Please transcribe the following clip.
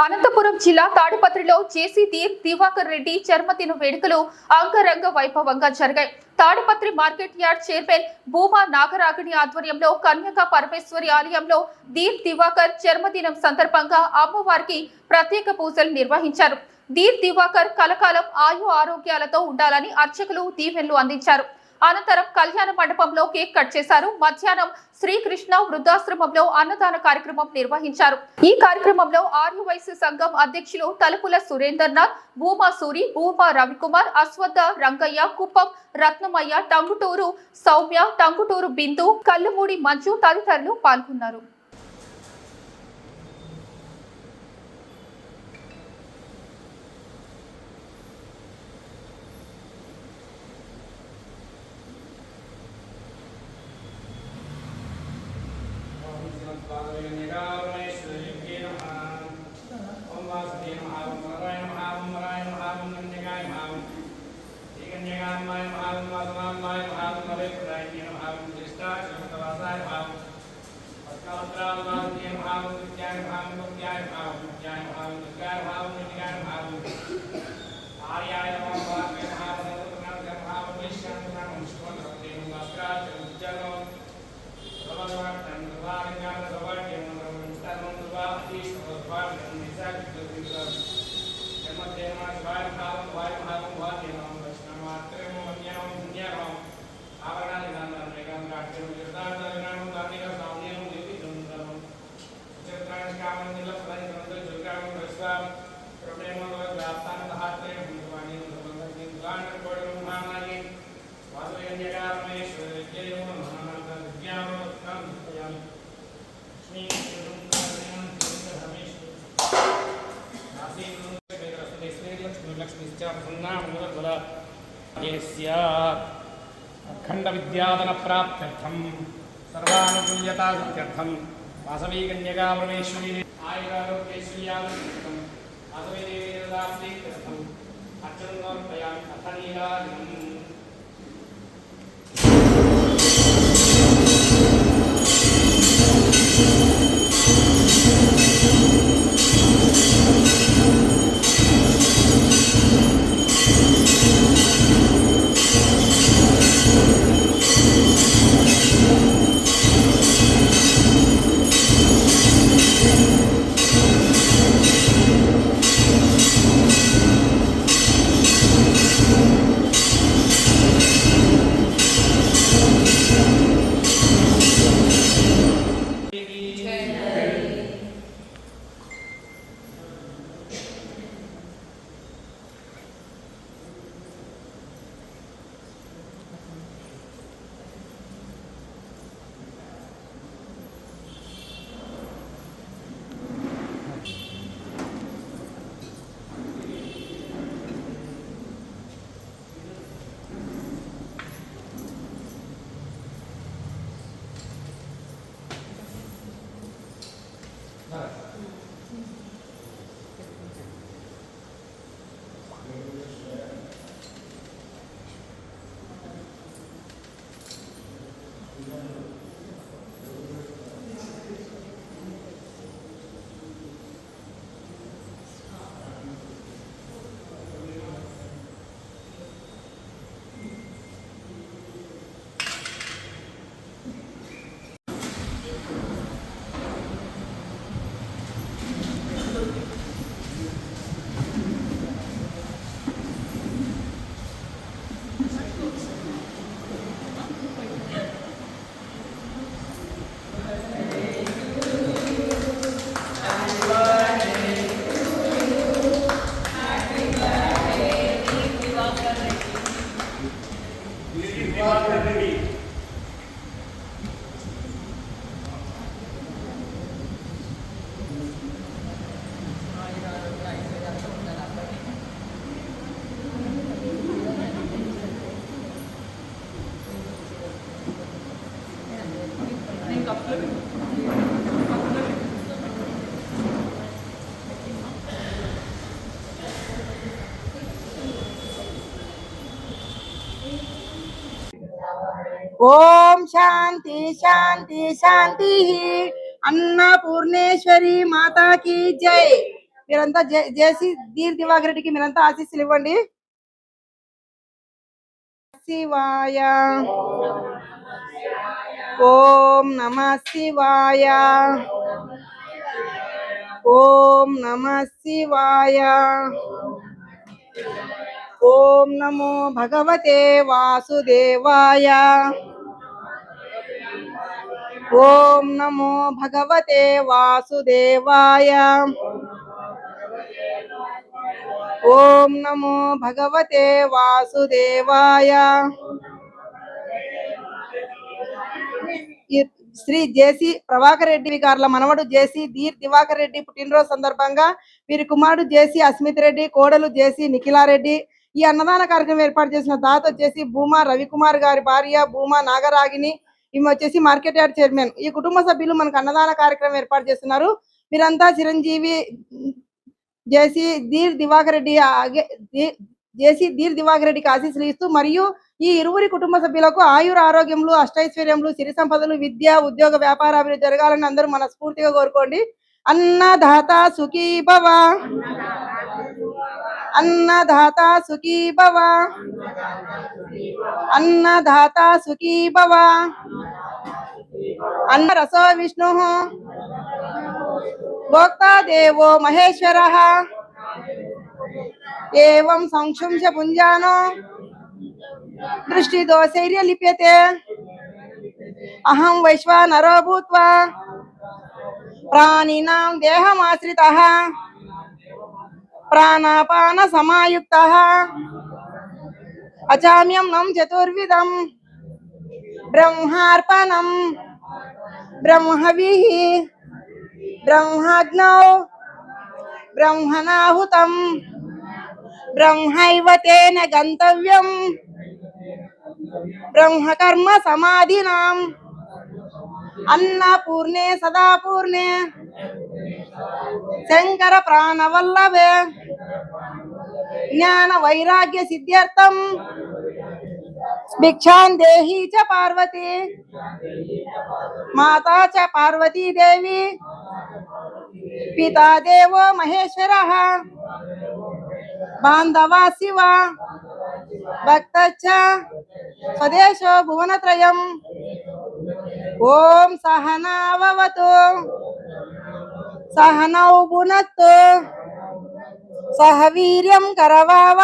అనంతపురం జిల్లా తాడిపత్రిలో జేసీ దివాకర్ రెడ్డి జన్మదిన వేడుకలు అంగరంగ వైభవంగా జరిగాయి. Tadipatri market yard chairman Bhuma Nagaragini ఆధ్వర్యంలో కన్యకా పరమేశ్వరి ఆలయంలో దివాకర్ జన్మదినం సందర్భంగా అమ్మవారికి ప్రత్యేక పూజలు నిర్వహించారు. దివాకర్ కలకాలం ఆయు ఆరోగ్యాలతో ఉండాలని అర్చకులు దీవెనలు అందించారు. అనంతరం కళ్యాణ మండపంలో కేక్ కట్ చేశారు. మధ్యాహ్నం శ్రీకృష్ణ వృద్ధాశ్రమంలో అన్నదాన కార్యక్రమం నిర్వహించారు. ఈ కార్యక్రమంలో ఆర్యవైశ్య సంఘం అధ్యక్షులు తలుపుల సురేందర్నాథ్, భూమా సూరి, భూమా రవికుమార్, అశ్వత్థ రంగయ్య, కుప్పం రత్నమయ్య, టంగుటూరు సౌమ్య, టంగుటూరు బిందు, కల్లుమూడి మంజు తదితరులు పాల్గొన్నారు. अखंड विद्याधन प्राप्त्यर्थम सर्वानुकूल्यता सिद्ध्यर्थम वासवी कन्यका परमेश्वरी आयुरारोग्यैश्वर्यार्थम वासवी देवी निर्दाप्त्यर्थम अर्चनं समर्पयामि अथ नीराजनम् ओम शांति शांति शांति। अन्नपूर्णेश्वरी माता की जय। మీరంతా జేసీ ధీర్ దివాకర్ రెడ్డికి మీరంతా ఆశీస్సులు ఇవ్వండి. శివాయ ఓం నమ శివాయ ఓం నమ శివాయ ఓం నమో భగవతే వాసుదేవాయ ఓం నమో భగవతే వాసుదేవాయ ఓం నమో భగవతే వాసుదేవాయ. శ్రీ జేసీ ప్రభాకర్ రెడ్డి గార్ల మనవడు జేసీ ధీర్ దివాకర్ రెడ్డి పుట్టినరోజు సందర్భంగా వీరి కుమారుడు జేసీ అస్మిత్ రెడ్డి, కోడలు జేసీ నిఖిలారెడ్డి ఈ అన్నదాన కార్యక్రమం ఏర్పాటు చేసిన దాత వచ్చేసి భూమా రవికుమార్ గారి భార్య భూమా నాగరాగిని, ఈమె వచ్చేసి మార్కెట్ యార్డ్ చైర్మన్. ఈ కుటుంబ సభ్యులు మనకు అన్నదాన కార్యక్రమం ఏర్పాటు చేస్తున్నారు. మీరంతా చిరంజీవి జేసీ ధీర్ దివాకర్ రెడ్డి జేసీ ధీర్ దివాకర్ రెడ్డికి ఆశీస్సులు ఇస్తూ మరియు ఈ ఇరువురి కుటుంబ సభ్యులకు ఆయుర ఆరోగ్యములు, అష్టైశ్వర్యములు, సిరి సంపదలు, విద్య, ఉద్యోగ, వ్యాపార అభివృద్ధి జరగాలని అందరూ మనస్ఫూర్తిగా కోరుకోండి. అన్నదాత సుఖీ భవ, అన్నదాత సుఖీ భవ, అన్నదాత సుఖీ భవ. అన్న రసో విష్ణు భోక్తా దేవో మహేశ్వర ఏవం సంక్షుంశ పుంజానో దృష్టి దోషైర్య లిప్యతే అహం వైశ్వానరో భూత్వా ప్రాణినాం దేహమాశ్రితః ప్రాణాపాన సమాయుక్తః అచామ్యం నం చతుర్విధం బ్రహ్మార్పణం బ్రహ్మవిః బ్రహ్మాగ్నౌ బ్రహ్మణాహుతం బ్రహ్మైవ తేన గంతవ్యం బ్రహ్మకర్మ సమాధినాం అన్నపూర్ణే సదాపూర్ణే శంకర ప్రాణవల్లభే జ్ఞాన వైరాగ్య సిద్ధ్యర్థం భిక్షాం దేహి చ పార్వతి మాతా చ పార్వతీ దేవి పితా దేవో మహేశ్వరః బాంధవా శివ భక్తచ్చ స్వదేశో భువనత్రయం. ఓం సహనావవతు సహనౌ భునత్తు సహ వీర్యం కరవావ.